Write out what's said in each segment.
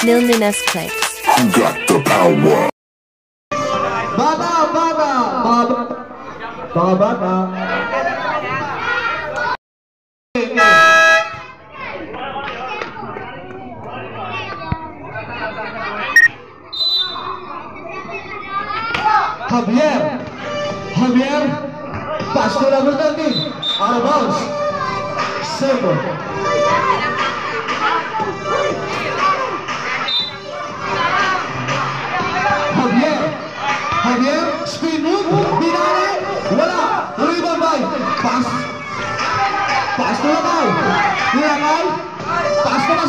Nilminas plays. You got the power. Bata, bata, bata, bata. Javier, pass to number 13, out of bounds, simple. Javier, speed move, binali, wala, rebound by, pass to Lakay, pass to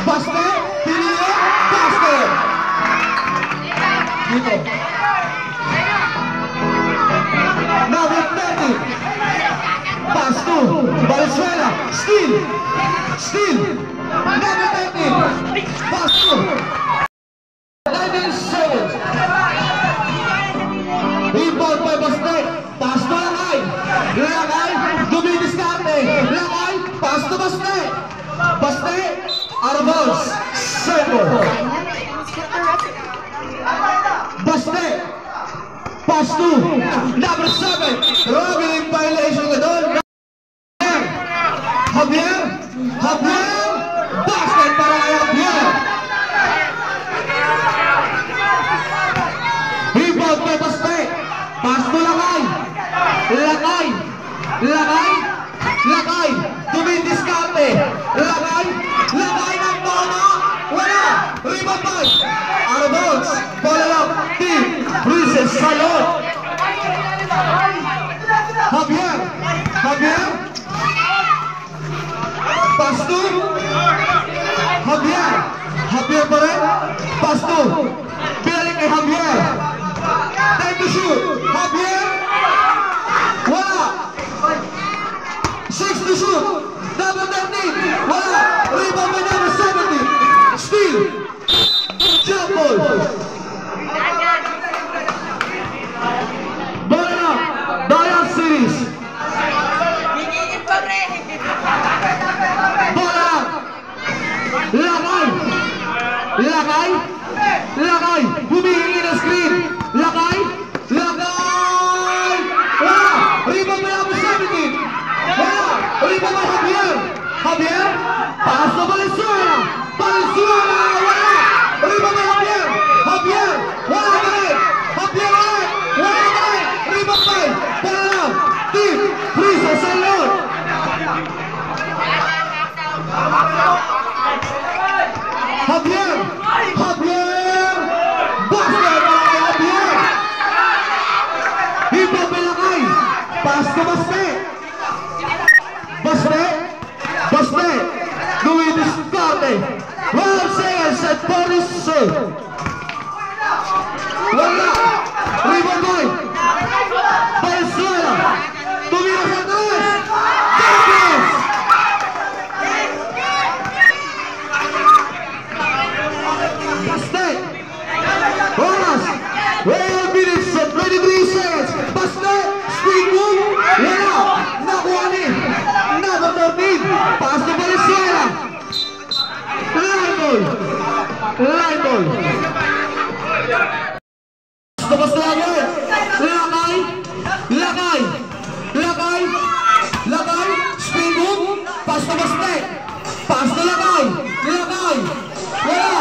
Baste, pinili, basket. Dito. Number 30, pass to Valenzuela, steal, number 30, pass to 19 seconds. Rebound by Baste, pass to Lakay, dumidiskarte, Lakay, pass to Baste, out of bounds, simple. Baste, pass to number 7, Robin violation na doon. Javier, basket para kay Javier. Rebound by Baste, pass to Lakay, dumidiskarte, Lakay ng bola, wala, rebound by, out of bounds, bola lang, team, Princess Salon. Javier, pass to Javier pa rin, pass to, pinalik kay Javier, time to shoot, Javier, wala, 6 to shoot, number 13, wala, rebound by number 70, steal, jump ball. Bola na, Dayan Series. Bola Lakay, humihingi ng screen, Lakay, wala, rebound by number 17, wala, rebound by Javier, pass to Valenzuela, wala, rebound by Javier, wala pa rin, rebound by, bola lang, team, Princess Salon. Javier, basket para kay Javier. Rebound by Lakay, pass to Baste, dumidiskarte, 12 seconds at 40. Wala, rebound by Valenzuela, tumira sa tres, Baste, oras, 12 minutes and 23 seconds, Baste, screen move, wala, nakuha ni number 13, pass to Valenzuela, line ball, tapos na agad, Lakay, spin move, pass to Baste, pass to Lakay, wala,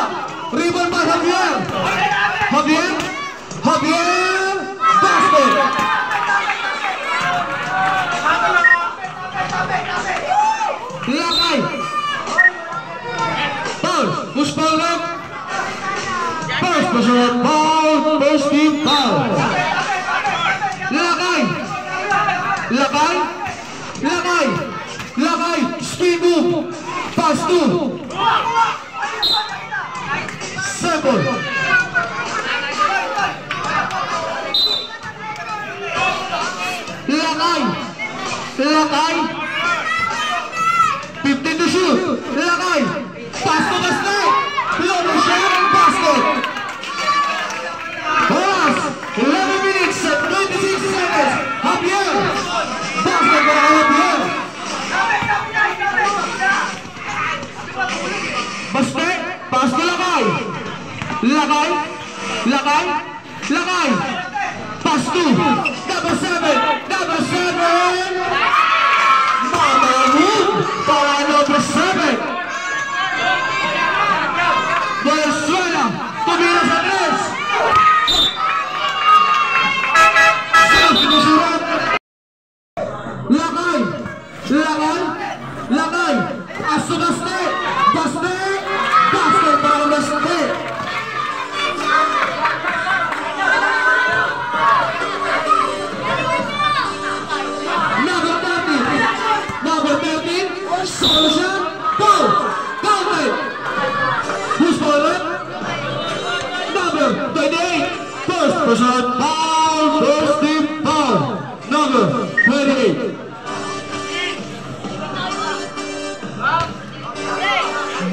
rebound by Javier, basket. Lakay, push ball up, first personal ball, first team foul. Lakay, speed move, pass to simple. Lakay, 15 to shoot, Lakay, pass to Baste, floater shot, basket. Oras, 11 minutes and 26 seconds, Javier, basket para Javier. Baste, pass to Lakay. Lagay! Lagay! Lagay! Lagay! Pass to number 7! Number 7! Mama move para number 7! Venezuela! Tumira sa tres! Lagay! Lagay! Lagay! Aso baste! Baste! Baste para baste! Number 13! Solution! Foul! Foul! Who's falling? Number 28! First person! Foul! First team foul! Number 28!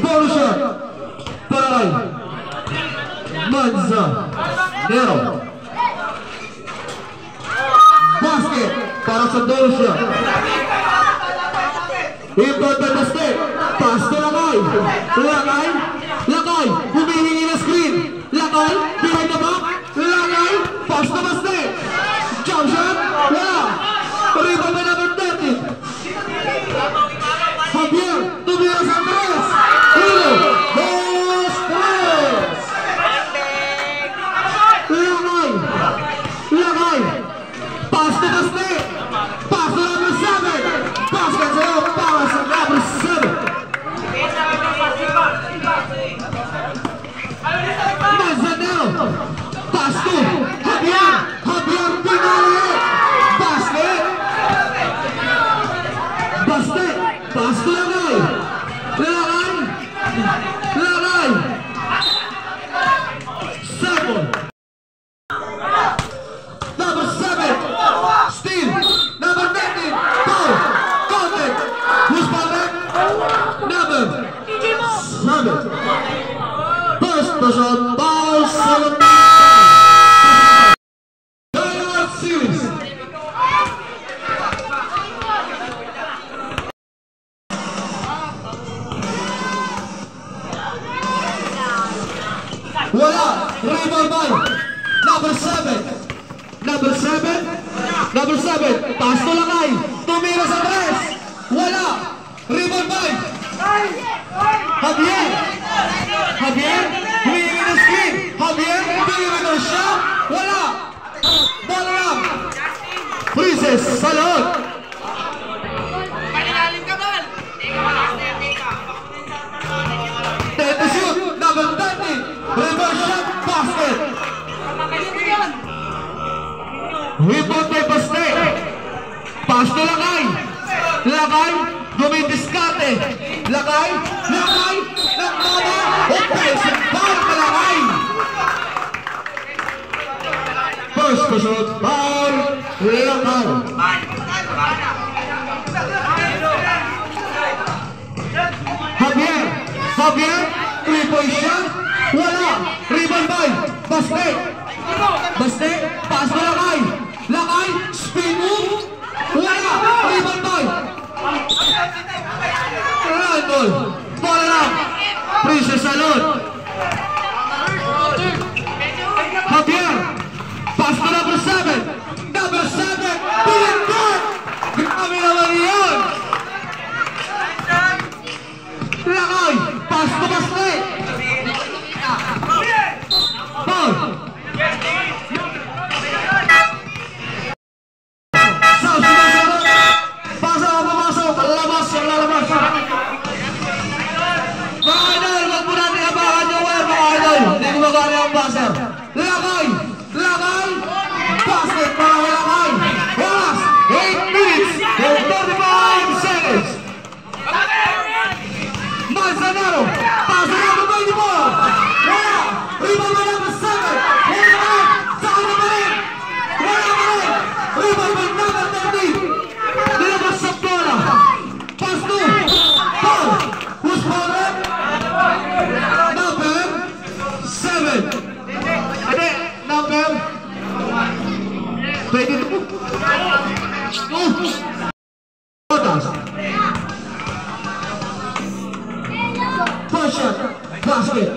Bonus para Manza Nero. Basket para sa Dorsia. Import by basket. Pass to Lagay. Lagay. Lagay. Humihingi na screen. Lagay. Behind the back. Lagay. Pass to basket. Jump shot. Wala. Rebound by number 30. Javier. Tumira sa tres. Hilo. Dos tres. Lagay. Lagay. Pass to basket. Pass to number 7. Basket sa'yo. Para sa number 7. Manzanero. Pass to Javier. Javier Pinale. Basket. Basket. Pass to Lagay. Lagay. Lagay. 7. Number 7. Steal. Number 19. Foul. Contact. Who's falling? Number 7. First person. Foul. 7. Dynamite series. Wala. Rebound by number 7. Number 7. Number 7. Pass to Lagay. Tumira sa tres. Wala. Rebound by Javier. Javier. Humihingi ng screen. Javier. Tumira ng shot. Wala. Ball lang. Princess sa loob. Take the shoot. Number 30. Reverse shot. Basket. Rebound by Baste. Pass to Lagay. Lagay. Dumidiskarte. Lagay. Lagay. Nagmama. Offensive foul ka Lagay. First shot. Foul. Lagay. Javier. Javier. 3-point shot. Wala. Rebound by Baste. Baste. Pass to Lagay. Lagay. Spin move. Wala. Rebound by Randall. Ball lang. Princess Salon. Javier. Pass to number 7. Number 7. Pinagkat. Grabe naman yun. Lagay. Pass to Baste. Ball. Lagay! Lagay! Basket para Lagay! Last 8 minutes and 35 seconds! Manzanero! Manzanero ba yung ball? Wala! Rebound by number 7! Wala ba rin? Saan na ba rin? Wala ba rin? Rebound by number 13! Nilabas sa bola! Pass to! Ball! Who's falling? Number 7! Number 22. First shot, basket.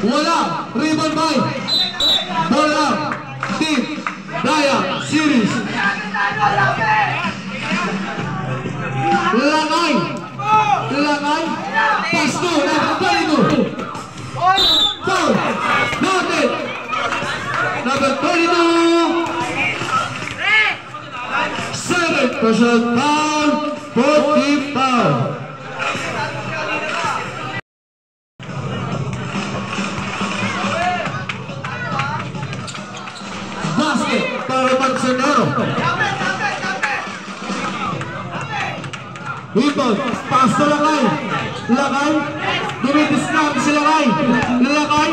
Wala. Rebound by. Bola. Team. Daya. Series. Langay. Langay. Pasto. Number 22. Foul. Noted. Number 22. 7 personal foul. 40 foul. Basket para Manzanero. Rebound, pass to Langay. Langay, dumidiskam si Langay. Langay,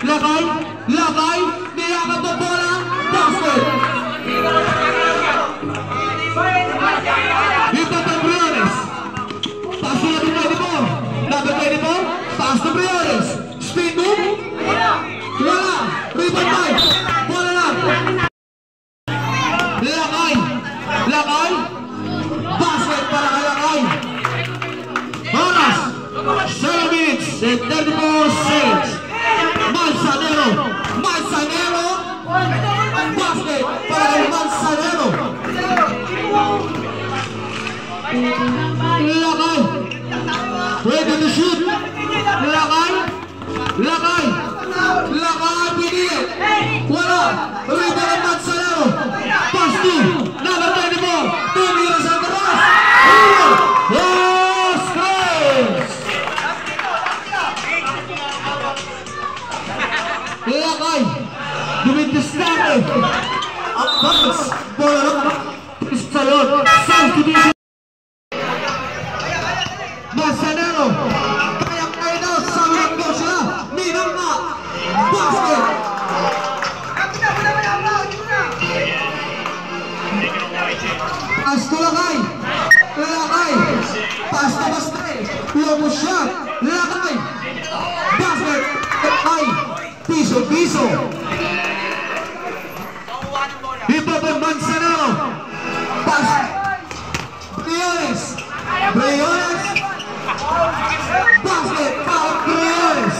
Langay, Langay, niyakap ang bola. Basket. Rebound ang Briones. Pass to number 24. Number 24, pass to Briones. Spin move. Wala. Rebound by. Bola lang. Langay. Langay. Basket para kay Langay. Oras. 7 minutes and 34 seconds. Manzanero. Manzanero. Basket para kay Manzanero. Langay. Ready to shoot. Langay. Langay. Langay pinili. Wala. Rebound ang Manzanero. Pass to number 24. Tumira sa taas. Yes, Chris. Langay. Dumidiskarte. Ang bounce. Bola lang. Salon. Substitution. Manzanero. Kaya daw sa mga coach sila. Minang nga. Basket. Pass to Langay. Langay. Pass to Bastre. Lomo shot. Langay. Basket. Langay. Piso, piso. Ibaba Manzanero. Pass. Briones. Briones. Basket. Para Briones.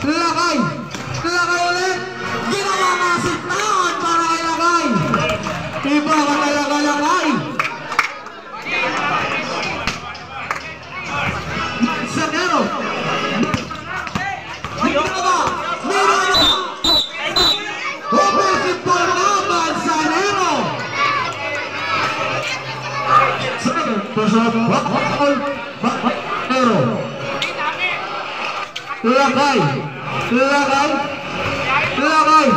Langay. Langay ulit. Ginawa nga sitaon para kay Langay. Iba ka talaga Langay. Manzanero. Ginawa. Miranda. Offensive ball na Manzanero. Personal foul. Manzanero. Langay. Langay. Langay.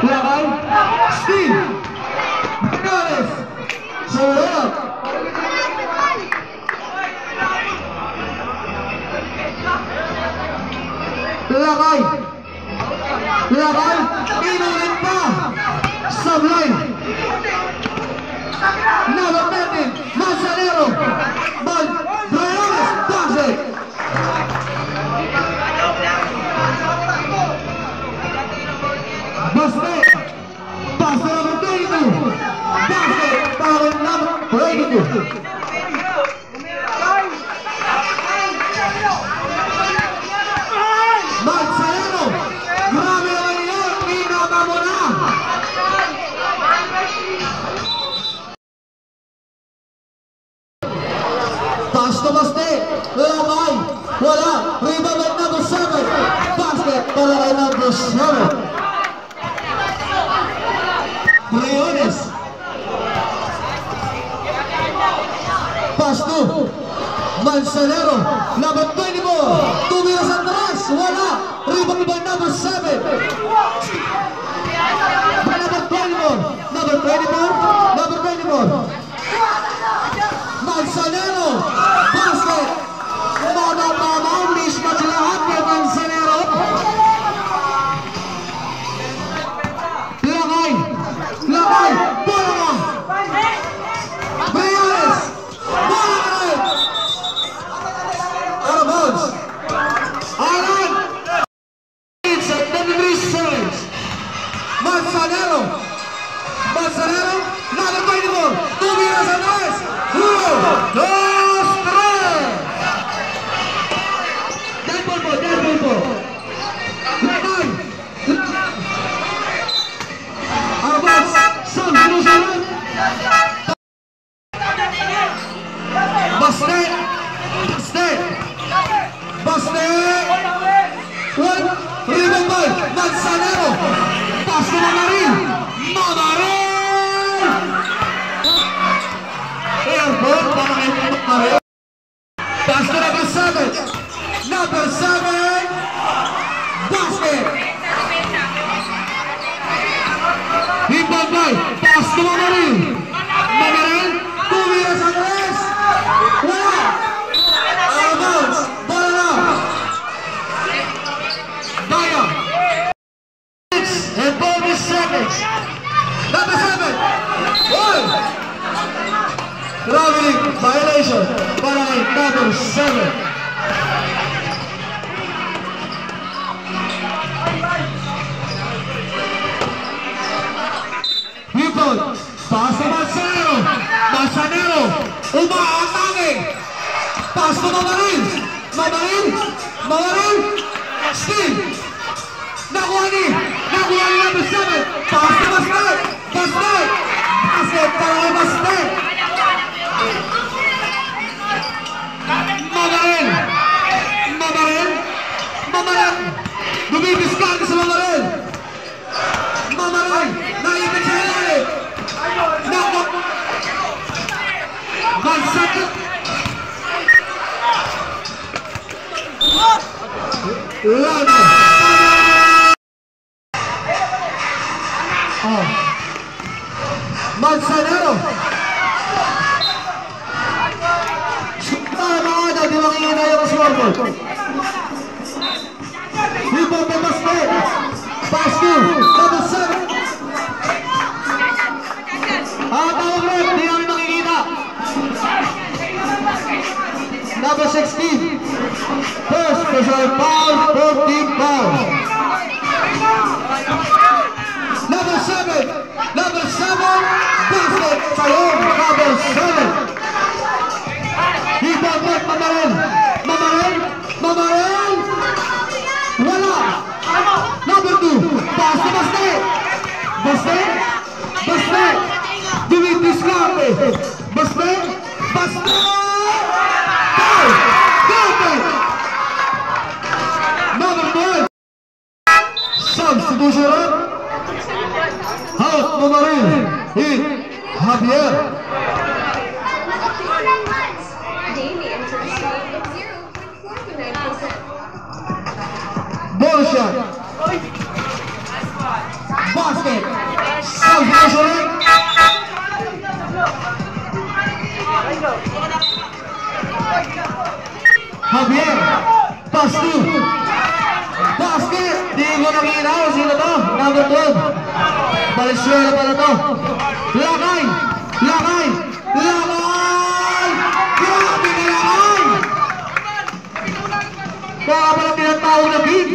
Langay. Steve. Briones. Solot. Langay. Langay. Inulit pa. Sublime. Number 13. Manzanero. Briones. Basket. Basket. Pass to number 22. Basket. Para number 22. Manzanero. Grabe naman yun. Pinama mo na. Pass to Bastre. Langay. Wala. Rebound at number 7. Basket para kay number 7. Briones. Pass to Manzanero. Number 24. Tumira sa taas. Wala. Rebound by number 7. By number 24. Number 24. Number 24. Manzanero. Basket. Mama. Mismatch lahat kay Manzanero. Langay. Langay. Bola nga. Briones. Bola nga rin. Out of bounds. Alan. It's at 33 seconds. Manzanero. Manzanero. Number traveling violation para kay number 7. Rebound, pasa Manzanero, Manzanero, umaatake, pass to Mamarin, Mamarin, Steve, nakuha ni number 7, pass to Bastet, basket para kay Bastet, Mamarin, dumidiskarte sa Mamarin, naibig sa ilalim, Manzanero, Lano, Manzanero, mga di makikita yung scoreboard. Rebound by Bastet, pass to number 7. Tawag rin, di namin makikita. Number 16, first personal foul, 14 fouls. Number 7, basket, Salom, number 7. Rebound by Mamarin, wala. Number 2, pass to Bastet, dumidiskarte, Bastet, number 9, substitution, out Mamarin, hit Javier. Ball shot, basket, substitution, Javier, pass to basket, di ko nakita kung sino to, number 12, Valenzuela pala to, lakay, grabe na lakay, kaya pala tinatawag na big,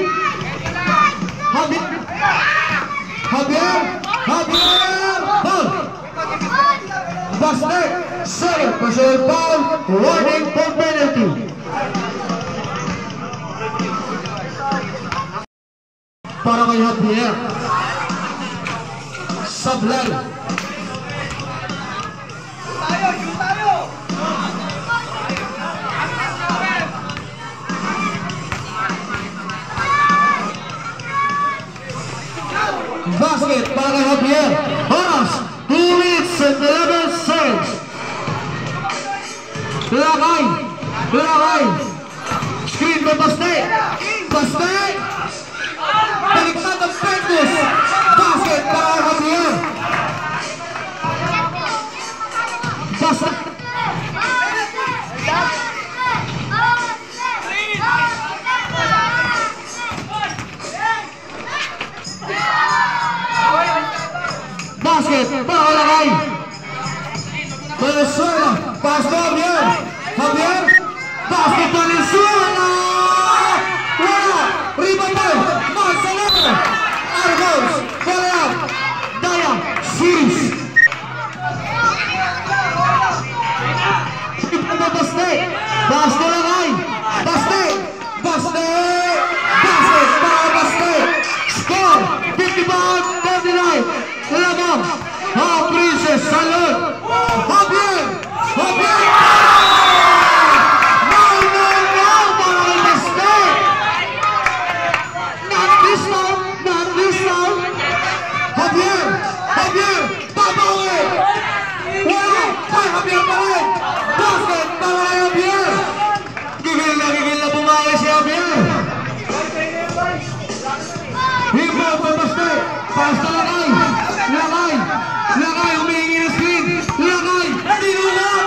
Javier, ball, Bastet, 7, personal foul, warning for penalty. Para kay Javier, Sablal, basket para kay Javier, oras 2 minutes and 11 seconds. Lakay, screen by Bastet, baliktad ng Pengus, basket para kay Javier, Bastet, basket para kay Lakay, Valenzuela, pass to Javier, pass to Valenzuela, wala, rebound by Manzanero, Argos, Balear, Daya, Siris, rebound by Bastet, pass to Lakay, Bastet, basket para kay Bastet, score, 55-39, Labang, Princess Salon, Javier, not this time, Javier, babawi, wala, kay Javier pa rin, basket para kay Javier, gigil na bumawi si Javier, rebound by Bastet, pass to Lakay, humihingi ng screen, Lakay, tinulak,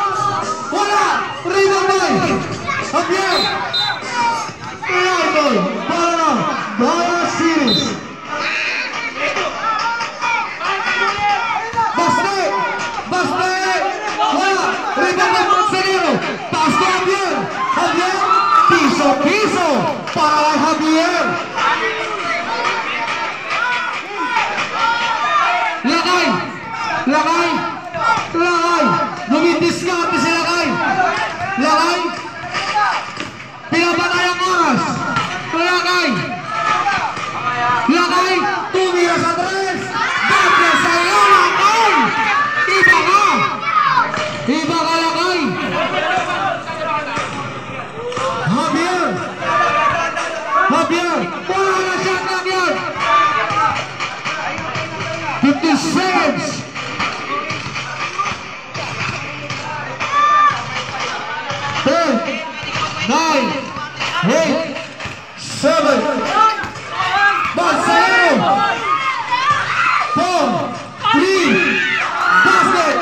wala, rebound by Javier, para Daya Siris, Bastet, wala, Javier. Lakay. Lakay. Lakay. Lumidiskarte si Lakay. Lakay. Pinapatay ang oras. Lakay. Lakay. Tumira sa tres. Bakit sa'yo, Lakay? Iba ka. Iba ka, Lakay. Javier. Javier. Wala na siya lang yan. 50 seconds. 10, 9, 8, 7, Marcelo, 4, 3, basket.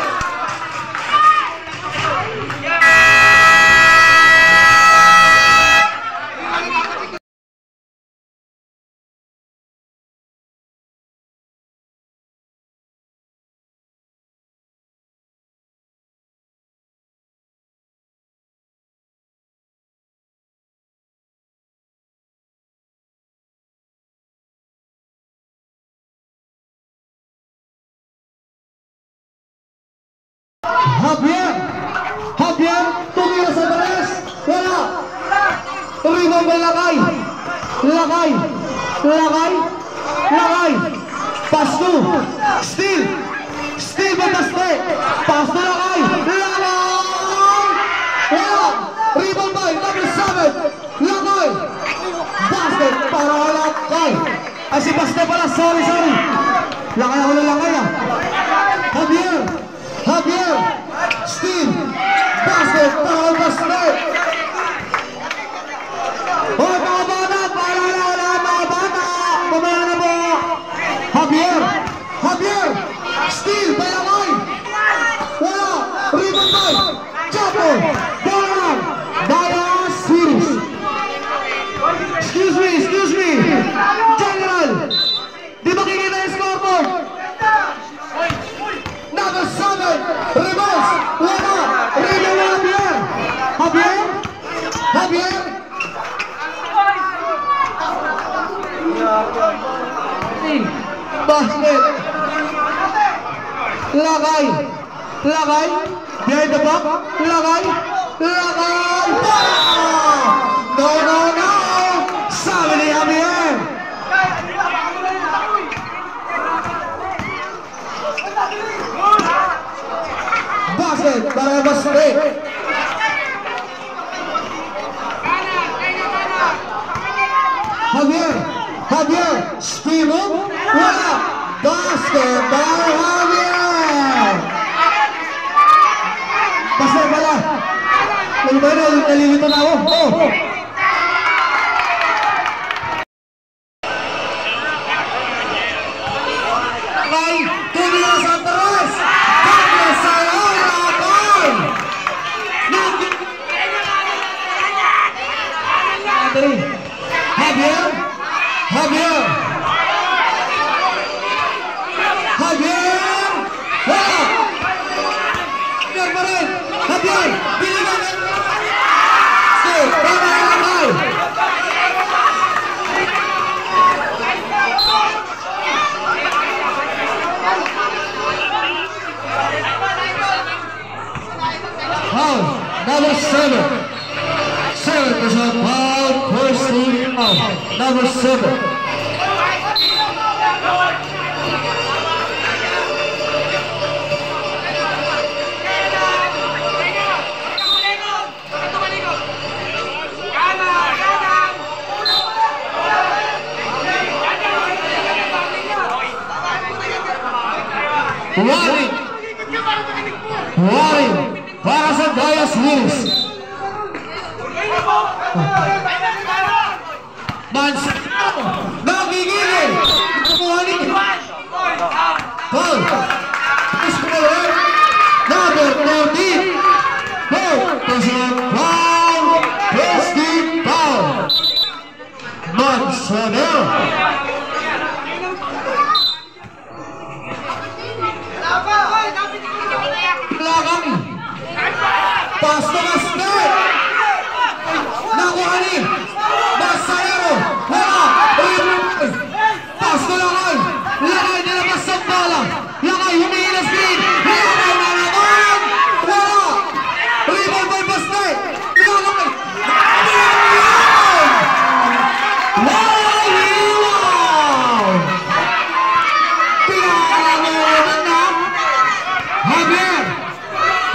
Javier, Javier, tumira sa balas, wala. Rebound by Lakay, Lakay, Lakay, Lakay. Pass to, steal by Basque, pass to Lakay, Lakay, wala. Rebound by number 7, Lakay. Basket para Lakay. Ay si Basque pala, sorry. Lakay ako na Lakay ah. Javier. Javier, steal, basket, para Basque. Hoy mga bata, paalala mga bata, mamaya na po. Javier, steal, Lakay. Wala, rebound by Chapo, bola lang, Daya series. Excuse me, General, di ba kikita yung scoreboard? Number 7, reverse, wala, rebound Javier. Basket. Lakay, behind the back, Lakay. No, sabi ni Javier. Basket para Basque. Javier, spin up, wala. Basket para Javier. Basket pala. Nalilito na ako. Lakay, tumira sa tres. Bakit sa'yo, Lakay? Javier. Wala. Javier pa rin. Javier, biligan. Stay, para Lakay. Number 7. 7% foul, first team out. Number 7. Warning para sa Daya Series. Mansano nagigilid. Kumuhanin. Foul. Number 14. Personal foul. First team foul. Mansano. Lakay. Pass to Basque. Nakuha ni Basayero.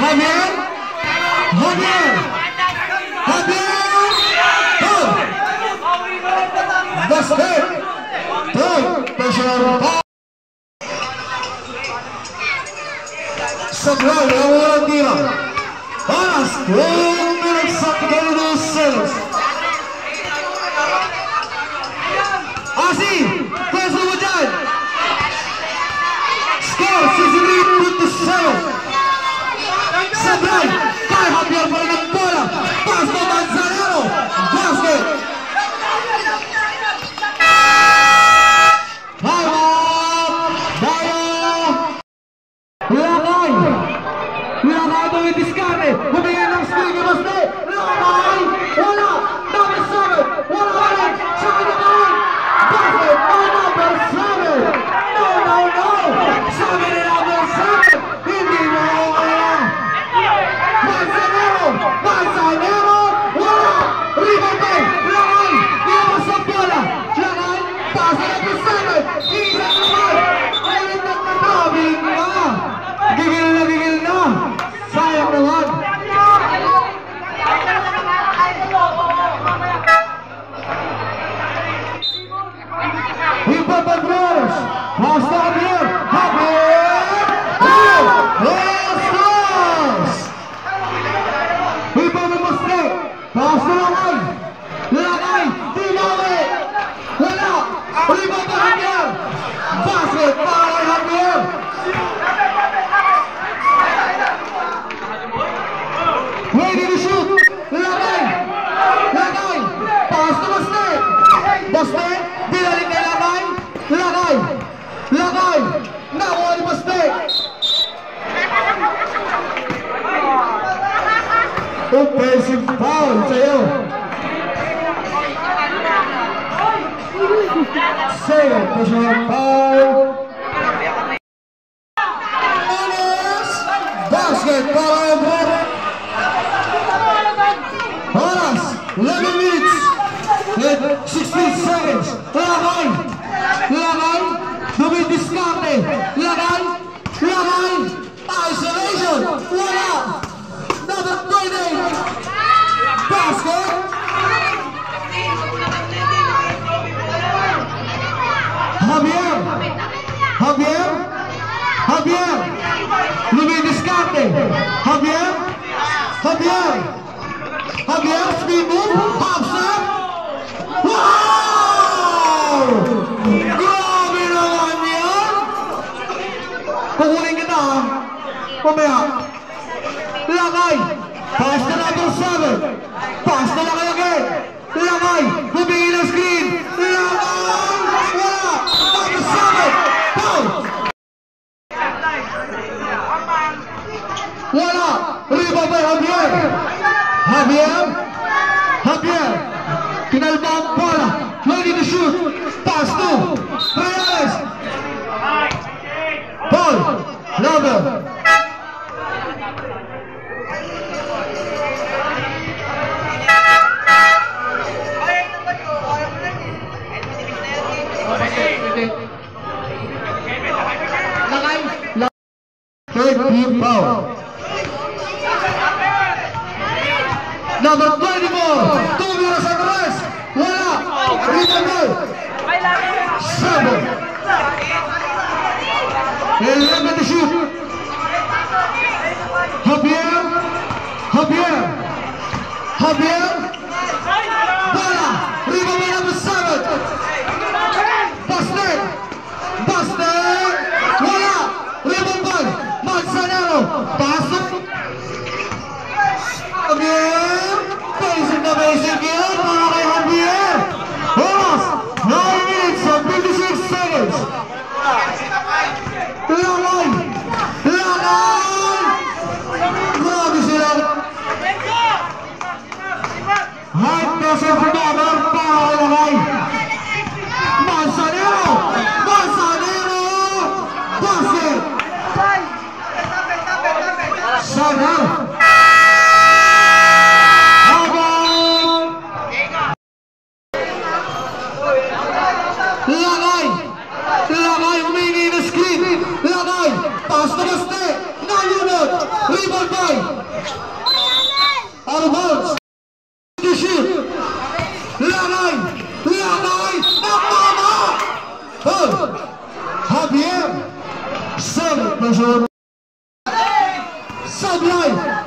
Javier! Javier! Javier! Foul! Basket! Foul! Personal foul! Sablay, ang walang tira. Oras, 2 minutes sa 22 seconds. Asi, pwesto mo dyan. Score, 63-27. Sablay, kay Javier pa rin ang bola. Pass to Manzanero. Basket. Time out. Lakay! Lakay ito yung diskarte! Humingi ng screen ni Baste! Lakay! Wala! Number 7! Wala ka rin! Saka na ka rin! Basket! Oh, number 7! No, no, no! Sabi ni number 7! Hindi mo kaya! Manzanero! Manzanero! Wala! Rebound by! Lakay! Ilabas ang bola! Lakay! Pass na number 7! Isa naman! Ayun na natabing na! Gigil na! Sayang naman! Ipapadros! Basta Javier! Javier! Foul! Bastos! Ipapabaste! Basta Lakay! Lakay! Tinawi! Wala! Rebound by Javier! Basket para Javier! Ready to shoot! Lakay! Lakay! Pass to Baste! Baste! Binalik kay Lakay! Lakay! Lakay! Nakuha ni Baste! Offensive foul sa'yo! Second personal foul! Basket para Ebro! Oras, 11 minutes and 16 seconds. Lakay! Lakay! Dumidiskarte! Lakay! Lakay! Isolation! Wala! Number 28! Basket! Javier! Javier! Javier! Dumidiskarte! Javier! Javier! Javier, speed move, pops up. Wow! Grabe naman yan! Kukunin kita ha. Pumaya. Lakay. Pass na number 7. Pass na Lakay again. Lakay. Humingi ng screen. Lakay. Wala. Number 7. Foul. Wala. Rebound by Javier. Javier! Javier! Kinalba ang bola! Ready to shoot! Pass to Reyes! Paul! Lover! Lakay! Third team foul! Number 24, 2 minutes at rest. Wala. Rebound. 7. 11 to shoot. Javier. Javier. Javier. Bola. Rebound number 7. Basket. Basket. Wala. Rebound by Manzanero. Pasok. Javier. Basic na basic yun para kay Javier. Oras, 9 minutes and 56 seconds. Lakay! Lakay! Grabe sila. High pressure number para kay Lakay. Manzanero! Manzanero! Basket! Sana! Lakay! Lakay! Humingi na screen! Lakay! Pass na Baste! Nalunod! Rebound by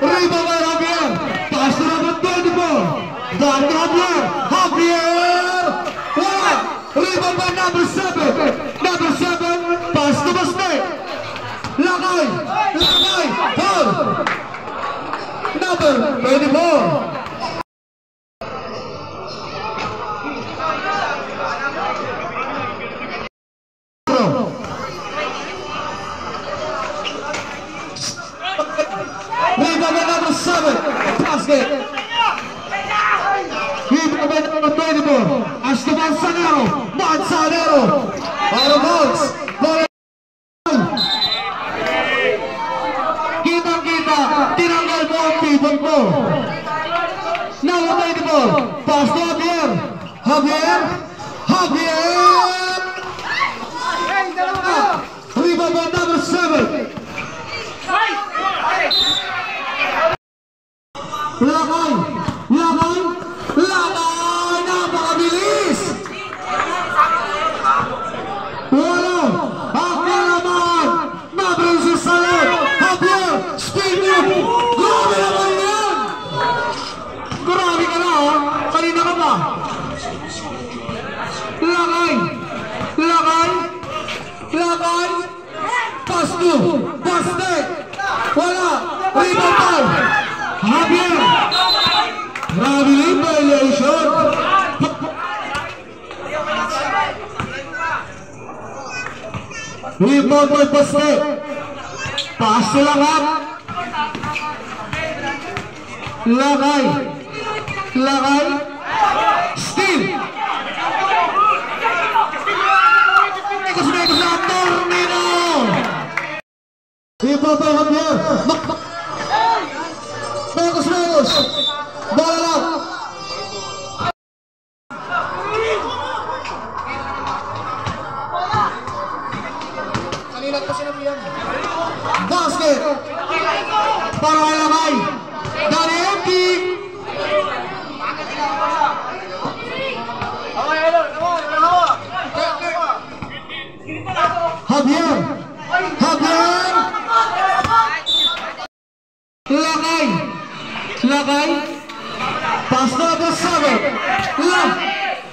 Rebound by Javier. Pass to number 24. Down to Javier. Javier. Wala. Rebound by number 7. Number 7. Pass to Baste. Lakay. Lakay. Foul. Number 24. Rebound by number 7. Basket. Rebound by number 24. As to Manzanero. Manzanero. Out of bounds. Kitang-kita. Tinanggal mo ang pivot mo. Now 24. Pass to Javier. Javier. Javier. Rebound by number 7. Lakay! Lakay! Lakay! Napakabilis! Wala! Ang kalaman! Nabring si Salot! Javier! Spin move! Grabe naman yan! Grabe ka na ha! Kanina ka ba? Lakay! Lakay! Lakay! Pass to! Baste! Wala! Rebound ball! Javier! Grabe violation! Rebound by Baste! Pass to Lakay! Lakay! Lakay! Steal! Mekos na Tornino! Rebound by Javier! Mekos! Bola lang! Kanina ko sinabihan. Basket! Para kay Lakay! Dani Empty! Javier! Javier! Lakay! Lakay! Pass to number 7!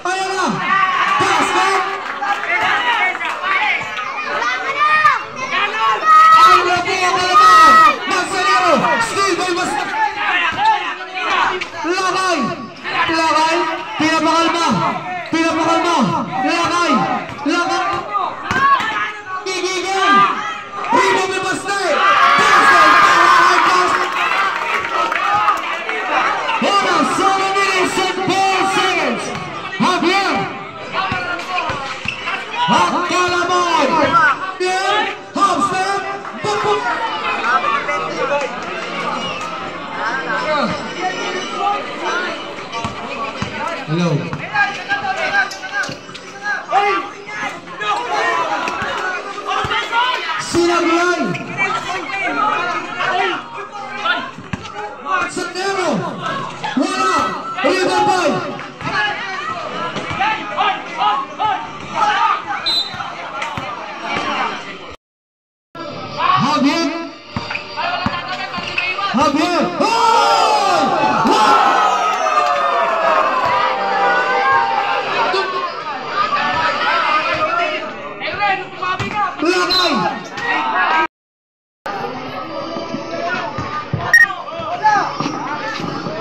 Ayan na! Basket! Ang laki ang kalaban! Manzanero! Steal by Baste! Lakay! Lakay! Pinapakalma! Pinapakalma! Lakay! Lakay! Gigigil! Rebound by Baste! Basket! Hold on! 7 minutes and 4 seconds! Javier! Ang kalaban! Javier! Half step! Hello. Sinabihan! Manzanero! Wala! Rebound by! Javier! Javier! Lakay!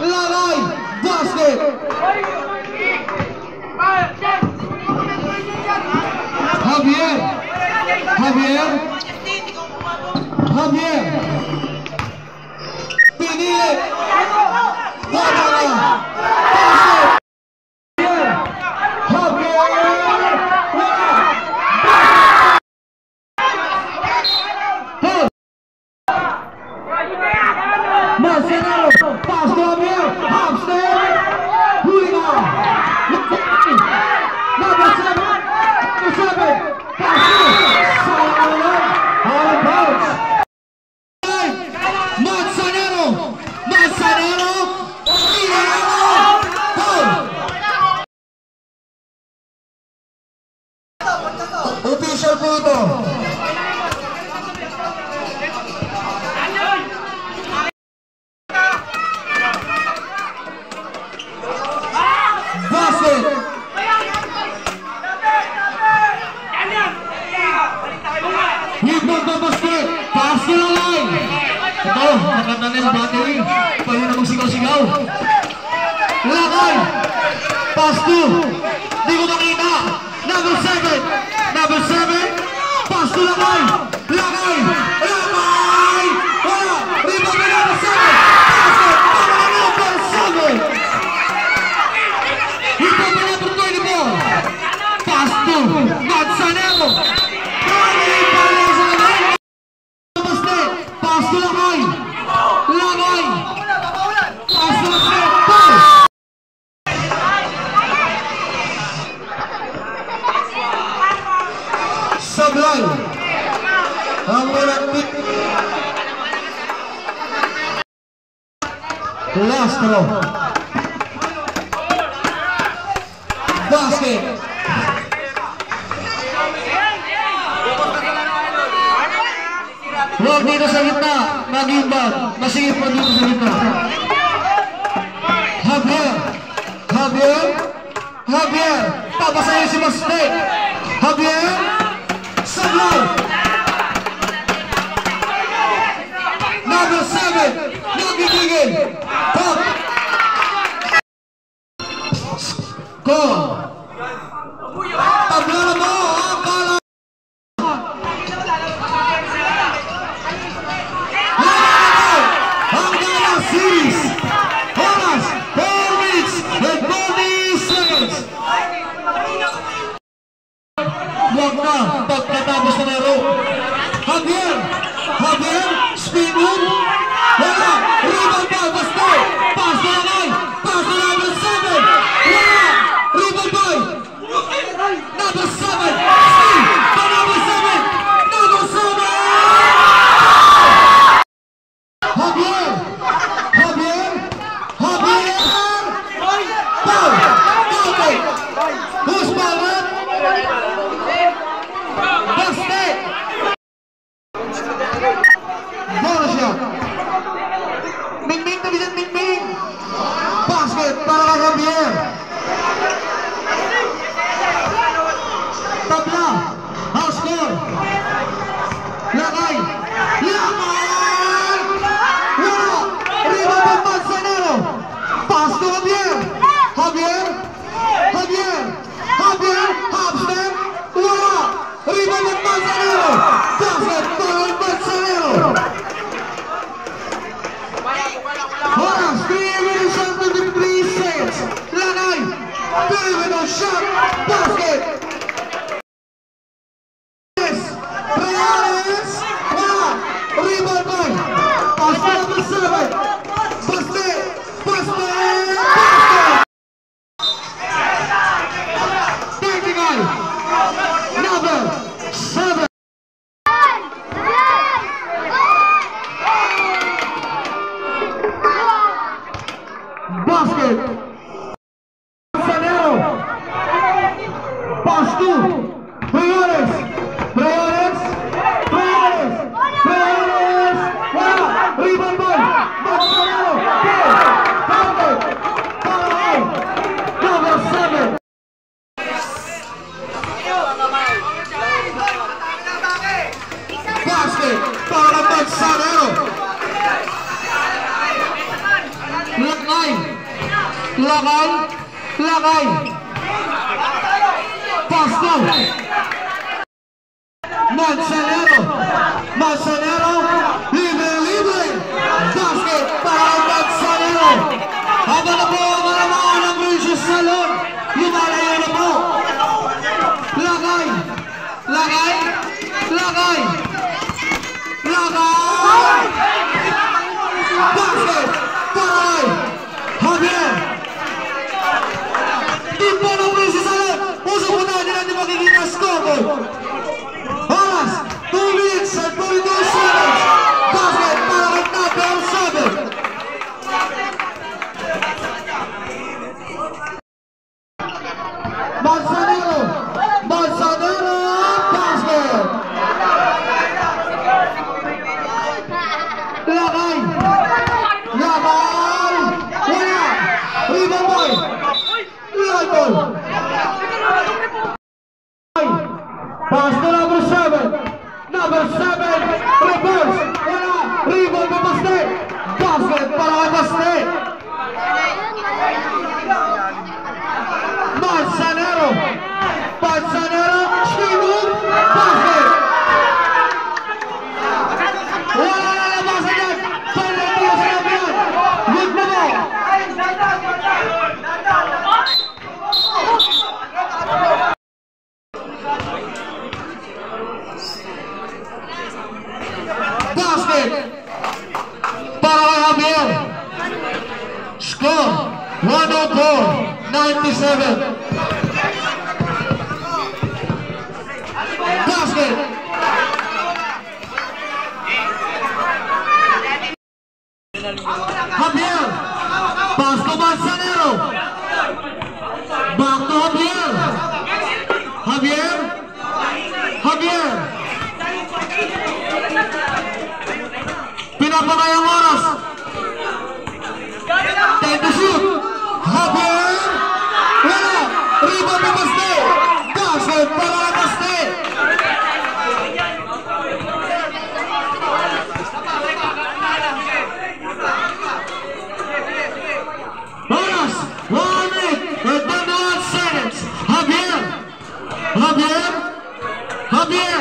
Lakay! Basket! Javier! Javier! Javier! Pinili! Wala na! Javier! Manzanero! Pass to Javier! Half step! Huli na! Number 7! Number 7! Pass to! Sayang! Out of bounds! Manzanero! Manzanero! Foul! Official po ito! Chanel battery. Pwede na magsigaw-sigaw. Lakay. Pass 2. Di ko nakita. Number 7. Number 7. Pass 2 Lakay. Lakay. Lakay. Wala. Rebound na number 7. Pass it. Para number 7. Rebound na number 24. Pass 2. Manzanero. Pass 2 Lakay. Lakay. Pass 2 Lakay. Sablay ang merantik last throw basket huwag dito sa gitna mag-imbag masigit pa dito sa gitna Javier papasayin si Mastek Javier Sablay number 7 nagigigil top score tablala mo ang kala ang Gala series oras 4 minutes and 40 seconds huwag na pagkatapos na laro Javier spin move wala rebound ball basta pass na Lakay pass na number 7 wala rebound ball number 7 spin pa number 7 number 7 Javier ball okay who's ball basket bonus shot Mingming division Mingming basket para kay Javier tabla house score Lakay wala rebound ng Manzanero pass to Javier half step wala rebound ng Manzanero basket para kay Manzanero oras 3 minutes and 53 seconds Lakay perimeter shot basket Reales wala rebound ball pass to number 7 basket technical number 7 basket Manzanero pass 2 Reales wala rebound ball Manzanero basket number 7 basket para Manzanero Lakay pass 2 Manzanero libre basket para Manzanero habang na po ang alamaan ng Regis Salon lumalayo na po Lakay basket para Javier di po ng Regis Salon usap po na nila di makikita scoreboard oras 2 minutes and 42 seconds basket para kay number 7 Manzanero basket Lakay wala rebound ball Score 104-97. Basket. Javier. Pass to Manzanero. Back to Javier. Javier. Javier. Pinapatay ang oras. 10 to shoot. Javier. Wala. Rebound ni Baste. Basket para kay Baste. Oras. 1 minute and 21 seconds. Javier. Javier. Javier.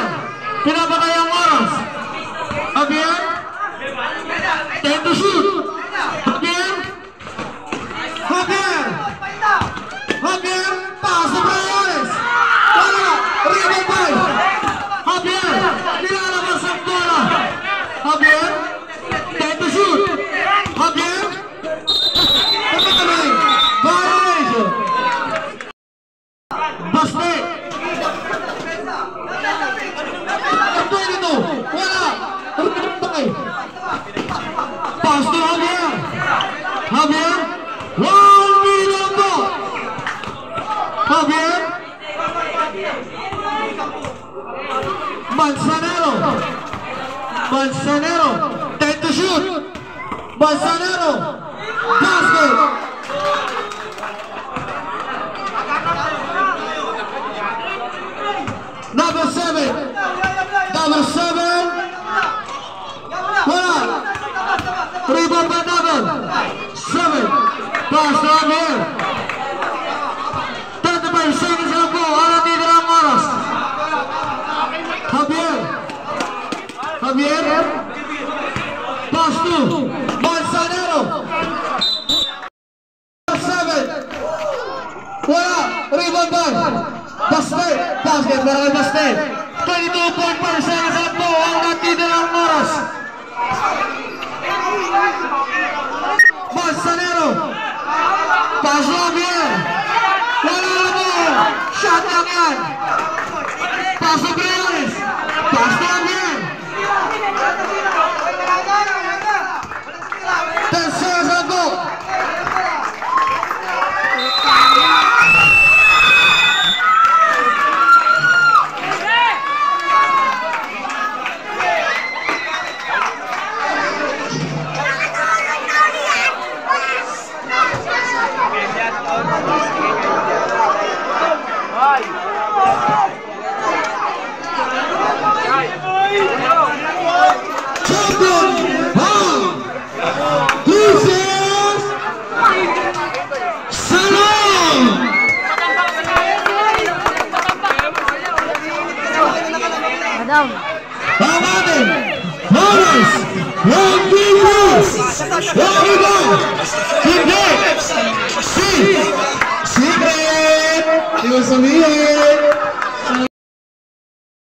Pinapatay ang oras. Javier. 10 to shoot. Javier. Javier. Javier. Pass to Briones. Wala. Rebound by Javier. Nilalabas ang bola. Javier. 10 to shoot. Javier. Pagkakamay. Violation. Baste. 22. Wala. Rebound by. Pass to Javier. Javier. 1 minute ball. Javier. Manzanero. Manzanero. 10 to shoot. Manzanero. Basket. Number 7. Number 7. Wala. Rebound by double. 7. Pass to Javier. 35 seconds lang po. Alam dito ng oras. Javier. Javier. Pass to Manzanero. 7. Wala. Rebound by Baste. Basket para kay Baste. 22.5 seconds lang po. Alam dito ng oras. Manzanero. Pass to Javier. Wala na po. Shot lang yan. Pass to Briones. Pass to Javier. 10 seconds lang po. Secret! Secret! Dios mío.